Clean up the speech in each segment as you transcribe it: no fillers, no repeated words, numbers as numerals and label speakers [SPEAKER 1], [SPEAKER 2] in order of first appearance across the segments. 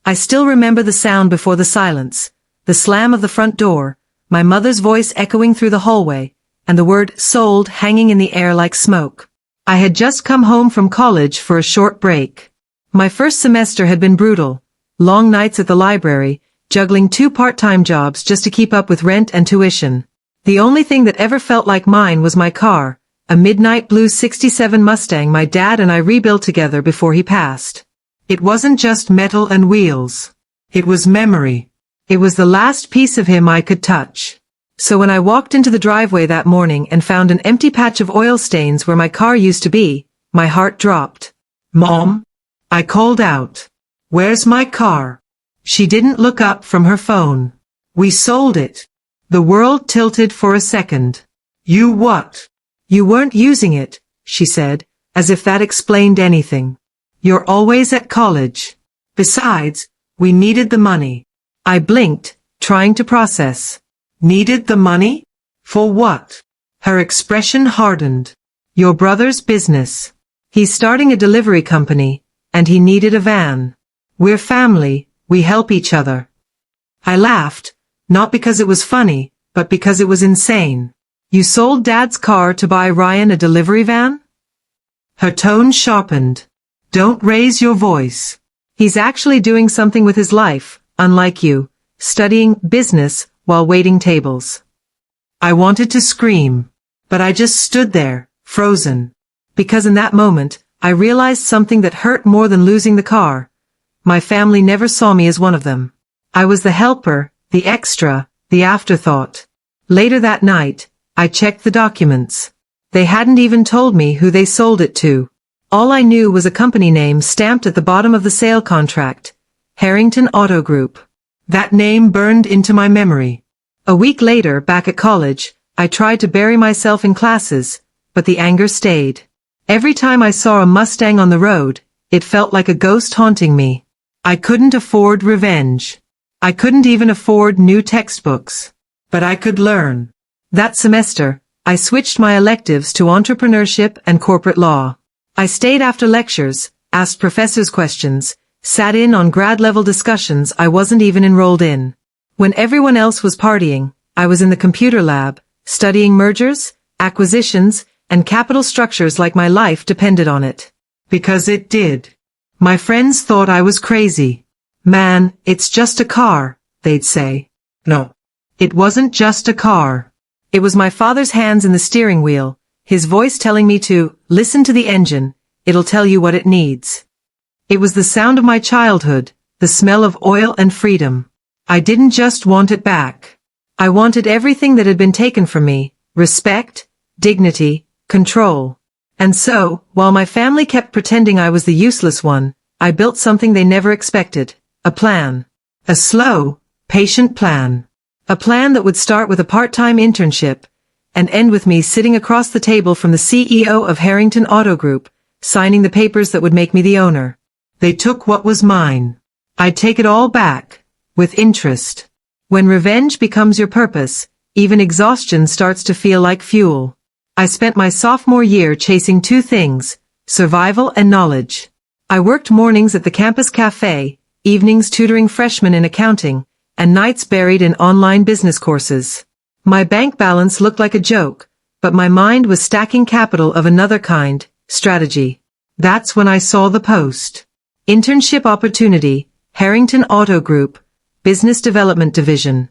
[SPEAKER 1] I still remember the sound before the silence, the slam of the front door, my mother's voice echoing through the hallway, and the word sold hanging in the air like smoke. I had just come home from college for a short break. My first semester had been brutal. Long nights at the library, juggling 2 part-time jobs just to keep up with rent and tuition. The only thing that ever felt like mine was my car, a midnight blue '67 Mustang my dad and I rebuilt together before he passed. It wasn't just metal and wheels. It was memory. It was the last piece of him I could touch. So when I walked into the driveway that morning and found an empty patch of oil stains where my car used to be, my heart dropped. "Mom?" I called out. "Where's my car?" She didn't look up from her phone. "We sold it." The world tilted for a second. "You what?" "You weren't using it," she said, as if that explained anything. "You're always at college. Besides, we needed the money." I blinked, trying to process. "Needed the money? For what?" Her expression hardened. "Your brother's business. He's starting a delivery company, and he needed a van. We're family, we help each other." I laughed, not because it was funny, but because it was insane. "You sold Dad's car to buy Ryan a delivery van?" Her tone sharpened. "Don't raise your voice. He's actually doing something with his life, unlike you, studying business while waiting tables." I wanted to scream, but I just stood there, frozen. Because in that moment, I realized something that hurt more than losing the car. My family never saw me as one of them. I was the helper, the extra, the afterthought. Later that night, I checked the documents. They hadn't even told me who they sold it to. All I knew was a company name stamped at the bottom of the sale contract, Harrington Auto Group. That name burned into my memory. A week later, back at college, I tried to bury myself in classes, but the anger stayed. Every time I saw a Mustang on the road, it felt like a ghost haunting me. I couldn't afford revenge. I couldn't even afford new textbooks. But I could learn. That semester, I switched my electives to entrepreneurship and corporate law. I stayed after lectures, asked professors questions, sat in on grad-level discussions I wasn't even enrolled in. When everyone else was partying, I was in the computer lab, studying mergers, acquisitions, and capital structures like my life depended on it. Because it did. My friends thought I was crazy. "Man, it's just a car," they'd say. No. It wasn't just a car. It was my father's hands in the steering wheel, his voice telling me to listen to the engine, it'll tell you what it needs. It was the sound of my childhood, the smell of oil and freedom. I didn't just want it back. I wanted everything that had been taken from me, respect, dignity, control. And so, while my family kept pretending I was the useless one, I built something they never expected, a plan. A slow, patient plan. A plan that would start with a part-time internship and end with me sitting across the table from the CEO of Harrington Auto Group, signing the papers that would make me the owner. They took what was mine. I'd take it all back, with interest. When revenge becomes your purpose, even exhaustion starts to feel like fuel. I spent my sophomore year chasing 2 things, survival and knowledge. I worked mornings at the campus cafe, evenings tutoring freshmen in accounting, and nights buried in online business courses. My bank balance looked like a joke, but my mind was stacking capital of another kind, strategy. That's when I saw the post. Internship opportunity, Harrington Auto Group, Business Development Division.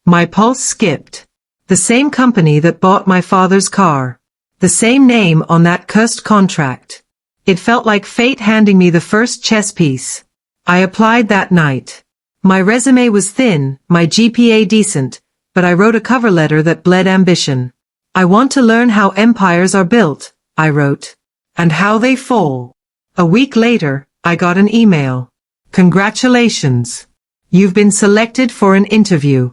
[SPEAKER 1] My pulse skipped. The same company that bought my father's car. The same name on that cursed contract. It felt like fate handing me the first chess piece. I applied that night. My resume was thin, my GPA decent, but I wrote a cover letter that bled ambition. "I want to learn how empires are built," I wrote. "And how they fall." A week later, I got an email. "Congratulations. You've been selected for an interview."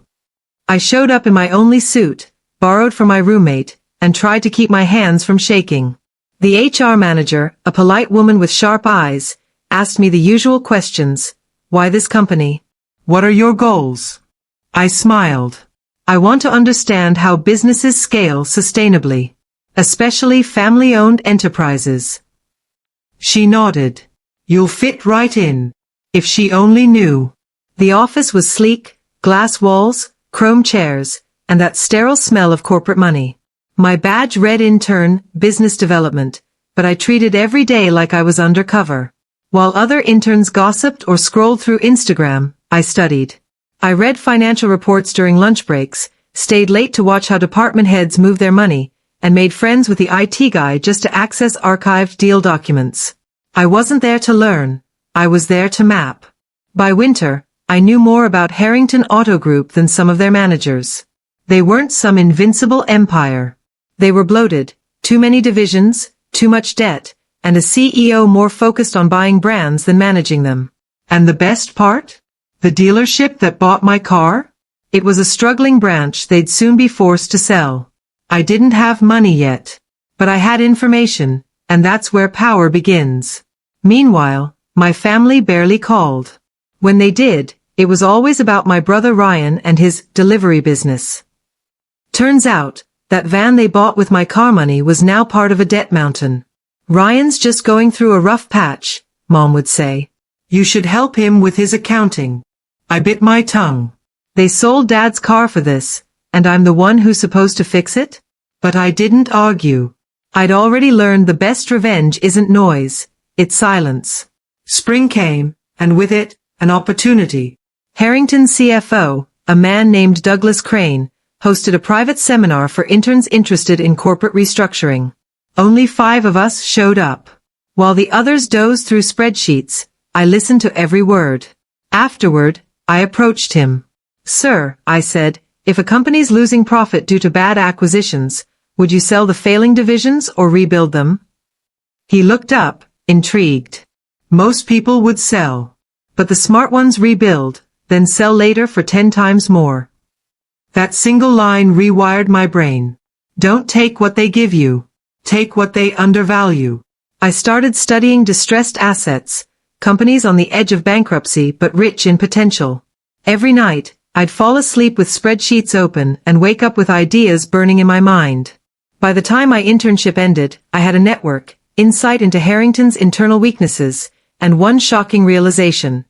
[SPEAKER 1] I showed up in my only suit, borrowed from my roommate, and tried to keep my hands from shaking. The HR manager, a polite woman with sharp eyes, asked me the usual questions. Why this company? What are your goals? I smiled. I want to understand how businesses scale sustainably, especially family-owned enterprises. She nodded. You'll fit right in. If she only knew. The office was sleek, glass walls, chrome chairs, and that sterile smell of corporate money. My badge read intern, business development, but I treated every day like I was undercover. While other interns gossiped or scrolled through Instagram, I studied. I read financial reports during lunch breaks, stayed late to watch how department heads move their money, and made friends with the IT guy just to access archived deal documents. I wasn't there to learn, I was there to map. By winter, I knew more about Harrington Auto Group than some of their managers. They weren't some invincible empire. They were bloated, too many divisions, too much debt, and a CEO more focused on buying brands than managing them. And the best part? The dealership that bought my car? It was a struggling branch they'd soon be forced to sell. I didn't have money yet. But I had information, and that's where power begins. Meanwhile, my family barely called. When they did, it was always about my brother Ryan and his delivery business. Turns out, that van they bought with my car money was now part of a debt mountain. Ryan's just going through a rough patch, Mom would say. You should help him with his accounting. I bit my tongue. They sold Dad's car for this, and I'm the one who's supposed to fix it? But I didn't argue. I'd already learned the best revenge isn't noise, it's silence. Spring came, and with it, an opportunity. Harrington's CFO, a man named Douglas Crane, hosted a private seminar for interns interested in corporate restructuring. Only 5 of us showed up. While the others dozed through spreadsheets, I listened to every word. Afterward, I approached him. Sir, I said, if a company's losing profit due to bad acquisitions, would you sell the failing divisions or rebuild them? He looked up, intrigued. Most people would sell. But the smart ones rebuild, then sell later for 10 times more. That single line rewired my brain. Don't take what they give you. Take what they undervalue. I started studying distressed assets, companies on the edge of bankruptcy but rich in potential. Every night, I'd fall asleep with spreadsheets open and wake up with ideas burning in my mind. By the time my internship ended, I had a network, insight into Harrington's internal weaknesses, and one shocking realization.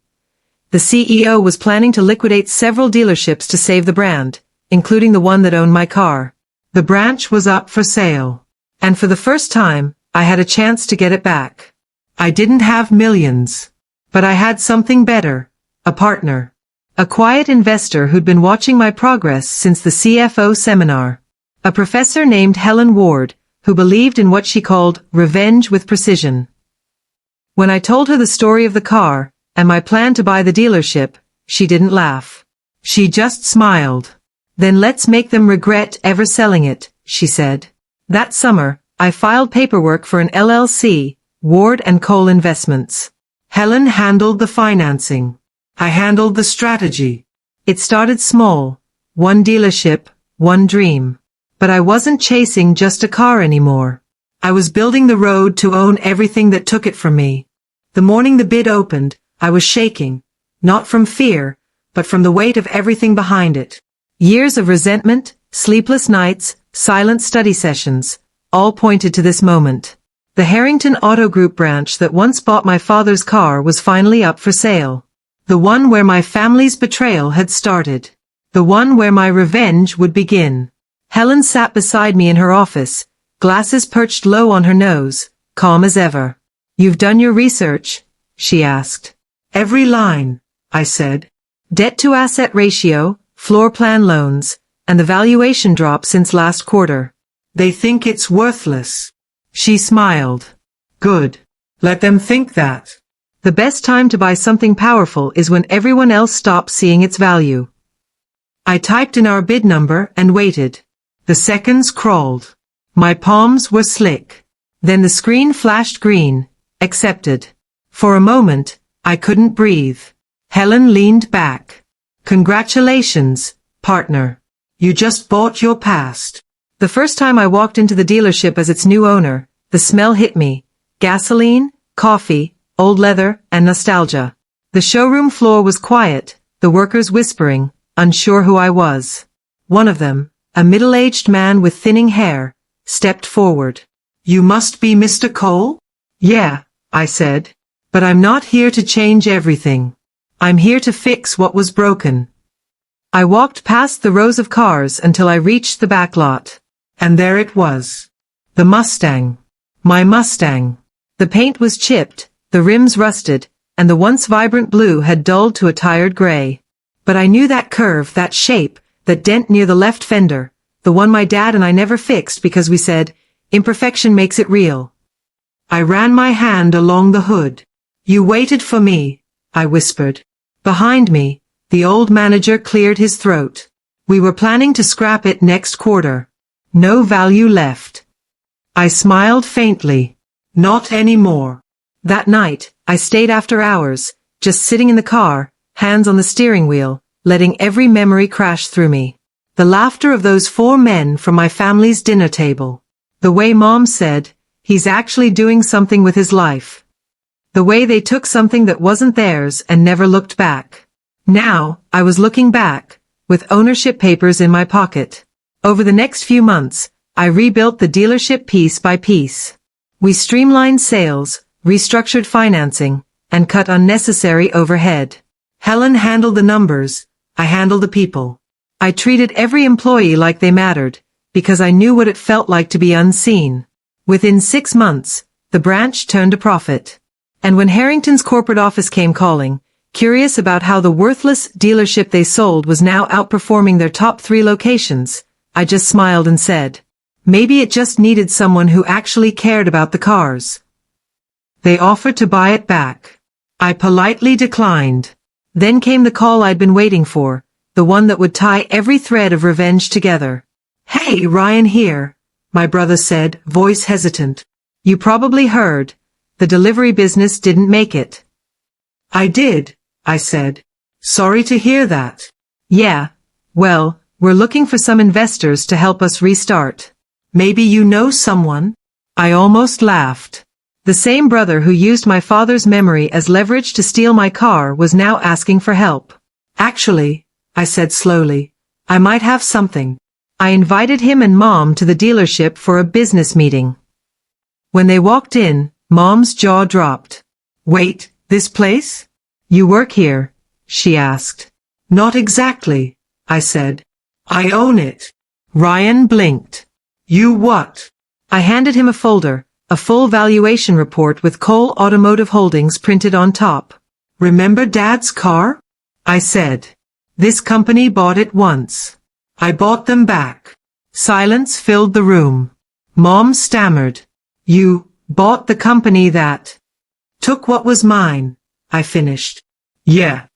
[SPEAKER 1] The CEO was planning to liquidate several dealerships to save the brand, including the one that owned my car. The branch was up for sale. And for the first time, I had a chance to get it back. I didn't have millions. But I had something better. A partner. A quiet investor who'd been watching my progress since the CFO seminar. A professor named Helen Ward, who believed in what she called revenge with precision. When I told her the story of the car, and my plan to buy the dealership, she didn't laugh. She just smiled. Then let's make them regret ever selling it, she said. That summer, I filed paperwork for an LLC, Ward & Cole Investments. Helen handled the financing. I handled the strategy. It started small. One dealership, one dream. But I wasn't chasing just a car anymore. I was building the road to own everything that took it from me. The morning the bid opened, I was shaking. Not from fear, but from the weight of everything behind it. Years of resentment, sleepless nights, silent study sessions, all pointed to this moment. The Harrington Auto Group branch that once bought my father's car was finally up for sale. The one where my family's betrayal had started. The one where my revenge would begin. Helen sat beside me in her office, glasses perched low on her nose, calm as ever. You've done your research? She asked. Every line, I said. Debt-to-asset ratio, floor plan loans, and the valuation drop since last quarter. They think it's worthless. She smiled. Good. Let them think that. The best time to buy something powerful is when everyone else stops seeing its value. I typed in our bid number and waited. The seconds crawled. My palms were slick. Then the screen flashed green. Accepted. For a moment, I couldn't breathe. Helen leaned back. Congratulations, partner. You just bought your past. The first time I walked into the dealership as its new owner, the smell hit me. Gasoline, coffee, old leather, and nostalgia. The showroom floor was quiet, the workers whispering, unsure who I was. One of them, a middle-aged man with thinning hair, stepped forward. You must be Mr. Cole? Yeah, I said. But I'm not here to change everything. I'm here to fix what was broken. I walked past the rows of cars until I reached the back lot. And there it was. The Mustang. My Mustang. The paint was chipped, the rims rusted, and the once vibrant blue had dulled to a tired gray. But I knew that curve, that shape, that dent near the left fender, the one my dad and I never fixed because we said, imperfection makes it real. I ran my hand along the hood. You waited for me, I whispered. Behind me, the old manager cleared his throat. We were planning to scrap it next quarter. No value left. I smiled faintly. Not anymore. That night, I stayed after hours, just sitting in the car, hands on the steering wheel, letting every memory crash through me. The laughter of those 4 men from my family's dinner table. The way Mom said, he's actually doing something with his life. The way they took something that wasn't theirs and never looked back. Now, I was looking back, with ownership papers in my pocket. Over the next few months, I rebuilt the dealership piece by piece. We streamlined sales, restructured financing, and cut unnecessary overhead. Helen handled the numbers, I handled the people. I treated every employee like they mattered, because I knew what it felt like to be unseen. Within 6 months, the branch turned a profit. And when Harrington's corporate office came calling, curious about how the worthless dealership they sold was now outperforming their top 3 locations, I just smiled and said, maybe it just needed someone who actually cared about the cars. They offered to buy it back. I politely declined. Then came the call I'd been waiting for, the one that would tie every thread of revenge together. Hey, Ryan here, my brother said, voice hesitant. You probably heard. The delivery business didn't make it. I did, I said. Sorry to hear that. Yeah, well, we're looking for some investors to help us restart. Maybe you know someone? I almost laughed. The same brother who used my father's memory as leverage to steal my car was now asking for help. Actually, I said slowly, I might have something. I invited him and Mom to the dealership for a business meeting. When they walked in, Mom's jaw dropped. Wait, this place? You work here? She asked. Not exactly, I said. I own it. Ryan blinked. You what? I handed him a folder, a full valuation report with Cole Automotive Holdings printed on top. Remember Dad's car? I said. This company bought it once. I bought them back. Silence filled the room. Mom stammered. You bought the company that took what was mine, I finished. Yeah.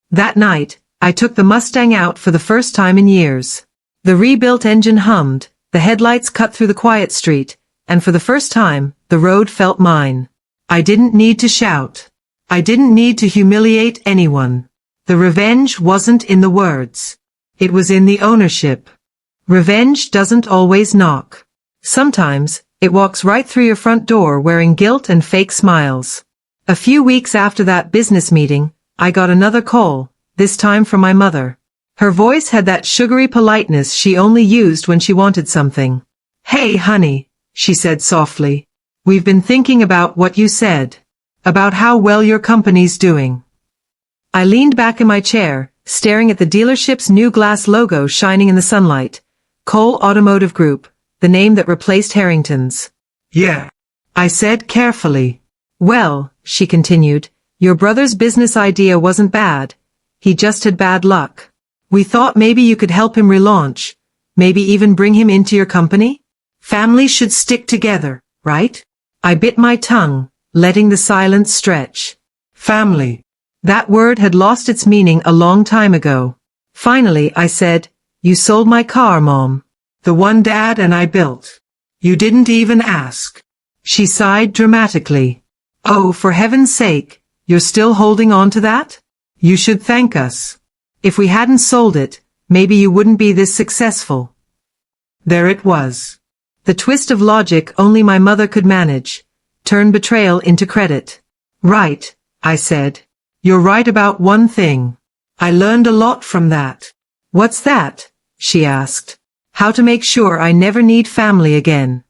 [SPEAKER 1] That night, I took the Mustang out for the first time in years. The rebuilt engine hummed, the headlights cut through the quiet street, and for the first time, the road felt mine. I didn't need to shout. I didn't need to humiliate anyone. The revenge wasn't in the words. It was in the ownership. Revenge doesn't always knock. Sometimes, it walks right through your front door wearing guilt and fake smiles. A few weeks after that business meeting, I got another call, this time from my mother. Her voice had that sugary politeness she only used when she wanted something. Hey, honey, she said softly. We've been thinking about what you said. About how well your company's doing. I leaned back in my chair, staring at the dealership's new glass logo shining in the sunlight. Cole Automotive Group, the name that replaced Harrington's. Yeah, I said carefully. Well, she continued, your brother's business idea wasn't bad. He just had bad luck. We thought maybe you could help him relaunch, maybe even bring him into your company? Families should stick together, right? I bit my tongue, letting the silence stretch. Family. That word had lost its meaning a long time ago. Finally, I said, you sold my car, Mom. The one Dad and I built. You didn't even ask. She sighed dramatically. Oh, for heaven's sake, you're still holding on to that? You should thank us. If we hadn't sold it, maybe you wouldn't be this successful. There it was. The twist of logic only my mother could manage. Turn betrayal into credit. Right, I said. You're right about one thing. I learned a lot from that. What's that? She asked. How to make sure I never need family again.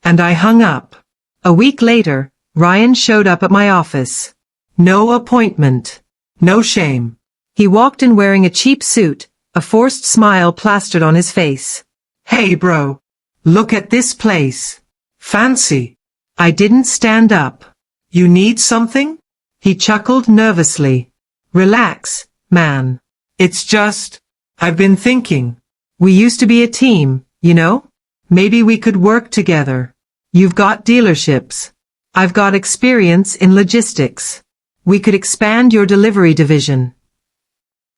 [SPEAKER 1] And I hung up. A week later, Ryan showed up at my office. No appointment. No shame. He walked in wearing a cheap suit, a forced smile plastered on his face. Hey bro. Look at this place. Fancy. I didn't stand up. You need something? He chuckled nervously. Relax, man. It's just, I've been thinking. We used to be a team, you know? Maybe we could work together. You've got dealerships. I've got experience in logistics. We could expand your delivery division.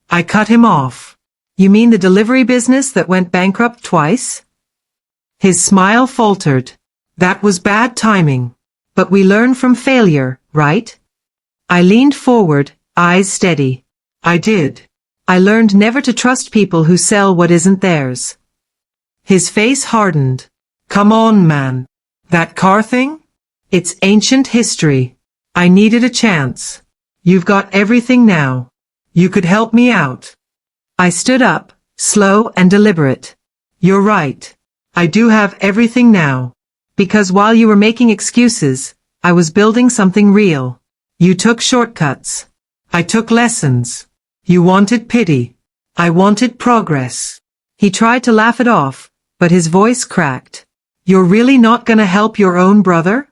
[SPEAKER 1] I cut him off. You mean the delivery business that went bankrupt twice? His smile faltered. That was bad timing. But we learn from failure, right? I leaned forward, eyes steady. I did. I learned never to trust people who sell what isn't theirs. His face hardened. Come on, man. That car thing? It's ancient history. I needed a chance. You've got everything now. You could help me out. I stood up, slow and deliberate. You're right. I do have everything now. Because while you were making excuses, I was building something real. You took shortcuts. I took lessons. You wanted pity. I wanted progress. He tried to laugh it off, but his voice cracked. You're really not gonna help your own brother?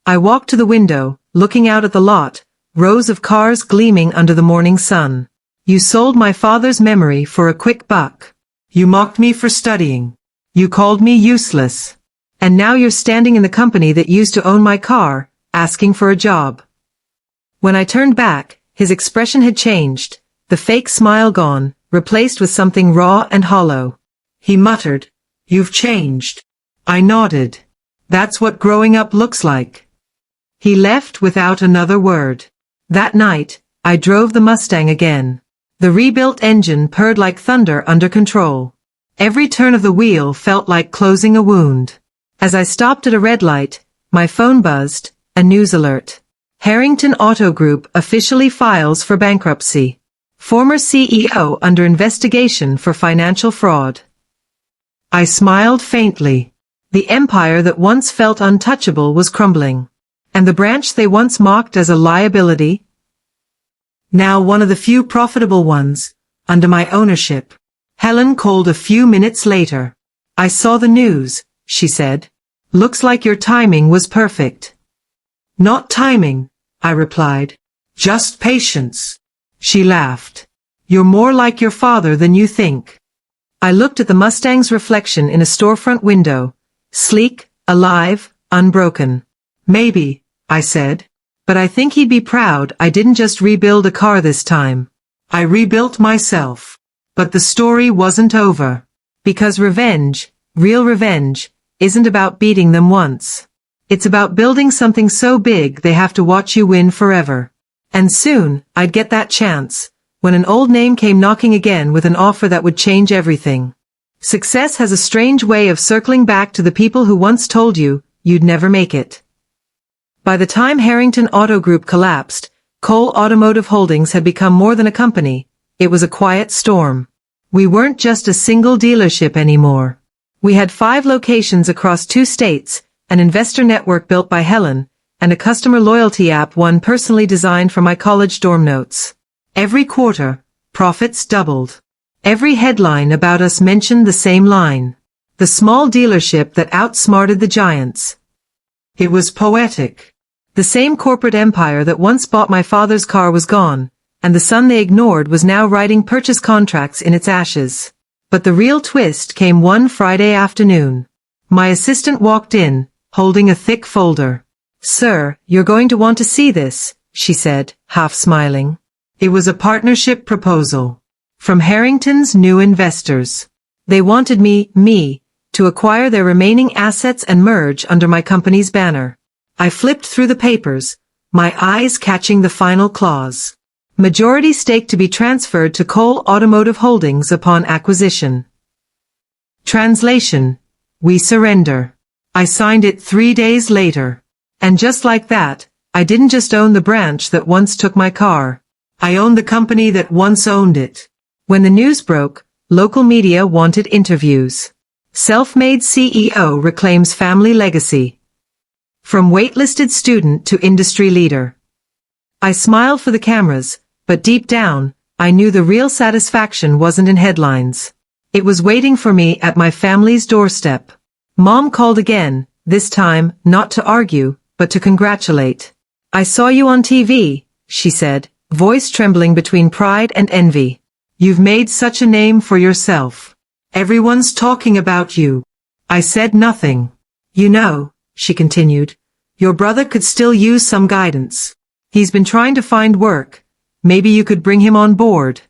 [SPEAKER 1] I walked to the window, looking out at the lot, rows of cars gleaming under the morning sun. You sold my father's memory for a quick buck. You mocked me for studying. You called me useless. And now you're standing in the company that used to own my car, asking for a job. When I turned back, his expression had changed, the fake smile gone, replaced with something raw and hollow. He muttered, You've changed. I nodded. That's what growing up looks like. He left without another word. That night, I drove the Mustang again. The rebuilt engine purred like thunder under control. Every turn of the wheel felt like closing a wound. As I stopped at a red light, my phone buzzed, a news alert. Harrington Auto Group officially files for bankruptcy. Former CEO under investigation for financial fraud. I smiled faintly. The empire that once felt untouchable was crumbling. And the branch they once mocked as a liability? Now one of the few profitable ones, under my ownership. Helen called a few minutes later. I saw the news, she said. Looks like your timing was perfect. Not timing, I replied. Just patience. She laughed. You're more like your father than you think. I looked at the Mustang's reflection in a storefront window. Sleek, alive, unbroken. Maybe, I said. But I think he'd be proud I didn't just rebuild a car this time. I rebuilt myself. But the story wasn't over. Because revenge, real revenge, isn't about beating them once. It's about building something so big they have to watch you win forever. And soon, I'd get that chance, when an old name came knocking again with an offer that would change everything. Success has a strange way of circling back to the people who once told you, you'd never make it. By the time Harrington Auto Group collapsed, Cole Automotive Holdings had become more than a company. It was a quiet storm. We weren't just a single dealership anymore. We had 5 locations across 2 states, an investor network built by Helen, and a customer loyalty app one personally designed for my college dorm notes. Every quarter, profits doubled. Every headline about us mentioned the same line. The small dealership that outsmarted the giants. It was poetic. The same corporate empire that once bought my father's car was gone, and the son they ignored was now writing purchase contracts in its ashes. But the real twist came one Friday afternoon. My assistant walked in, holding a thick folder. Sir, you're going to want to see this, she said, half smiling. It was a partnership proposal. From Harrington's new investors. They wanted me, to acquire their remaining assets and merge under my company's banner. I flipped through the papers, my eyes catching the final clause. Majority stake to be transferred to Cole Automotive Holdings upon acquisition. Translation: we surrender. I signed it 3 days later. And just like that, I didn't just own the branch that once took my car. I owned the company that once owned it. When the news broke, local media wanted interviews. Self-made CEO reclaims family legacy. From waitlisted student to industry leader. I smiled for the cameras, but deep down, I knew the real satisfaction wasn't in headlines. It was waiting for me at my family's doorstep. Mom called again, this time, not to argue, but to congratulate. I saw you on TV, she said, voice trembling between pride and envy. You've made such a name for yourself. Everyone's talking about you. I said nothing. You know, she continued, your brother could still use some guidance. He's been trying to find work. Maybe you could bring him on board.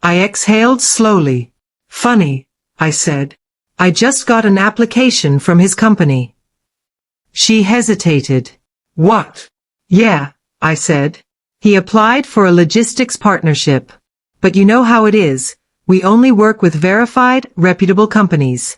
[SPEAKER 1] I exhaled slowly. Funny, I said. I just got an application from his company. She hesitated. What? Yeah, I said. He applied for a logistics partnership. But you know how it is, we only work with verified, reputable companies.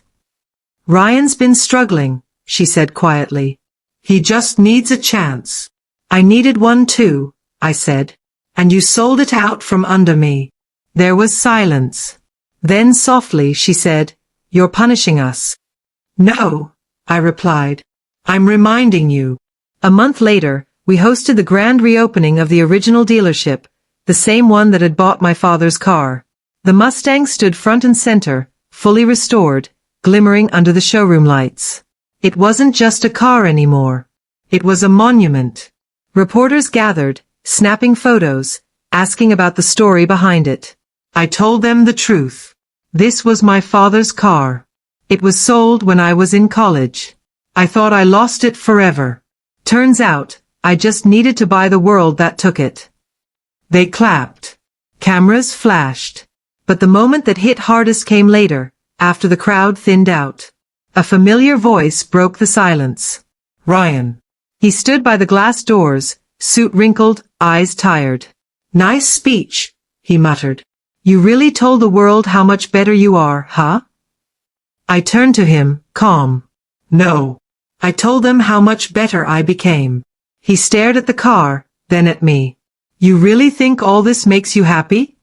[SPEAKER 1] Ryan's been struggling, she said quietly. He just needs a chance. I needed one too, I said. And you sold it out from under me. There was silence. Then softly she said, You're punishing us. No, I replied. I'm reminding you. A month later, we hosted the grand reopening of the original dealership, the same one that had bought my father's car. The Mustang stood front and center, fully restored, glimmering under the showroom lights. It wasn't just a car anymore. It was a monument. Reporters gathered, snapping photos, asking about the story behind it. I told them the truth. This was my father's car. It was sold when I was in college. I thought I lost it forever. Turns out, I just needed to buy the world that took it. They clapped. Cameras flashed. But the moment that hit hardest came later, after the crowd thinned out. A familiar voice broke the silence. Ryan. He stood by the glass doors, suit wrinkled, eyes tired. Nice speech, he muttered. You really told the world how much better you are, huh? I turned to him, calm. No. I told them how much better I became. He stared at the car, then at me. You really think all this makes you happy?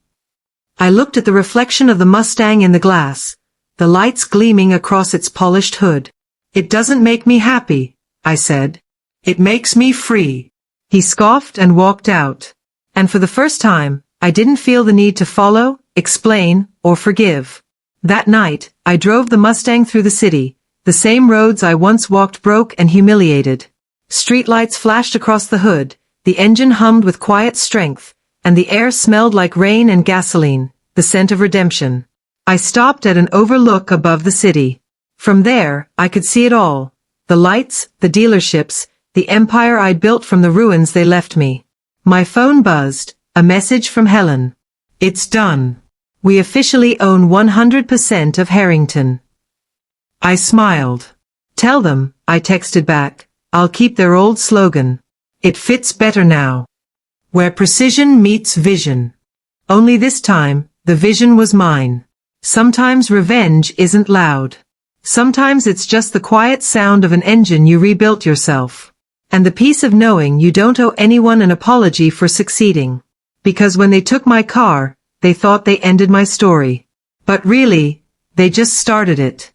[SPEAKER 1] I looked at the reflection of the Mustang in the glass, the lights gleaming across its polished hood. It doesn't make me happy, I said. It makes me free. He scoffed and walked out. And for the first time, I didn't feel the need to follow, explain, or forgive. That night, I drove the Mustang through the city, the same roads I once walked broke and humiliated. Streetlights flashed across the hood, the engine hummed with quiet strength, and the air smelled like rain and gasoline, the scent of redemption. I stopped at an overlook above the city. From there, I could see it all. The lights, the dealerships, the empire I'd built from the ruins they left me. My phone buzzed, a message from Helen. It's done. We officially own 100% of Harrington. I smiled. Tell them, I texted back, I'll keep their old slogan. It fits better now. Where precision meets vision. Only this time, the vision was mine. Sometimes revenge isn't loud. Sometimes it's just the quiet sound of an engine you rebuilt yourself. And the peace of knowing you don't owe anyone an apology for succeeding. Because when they took my car, they thought they ended my story. But really, they just started it.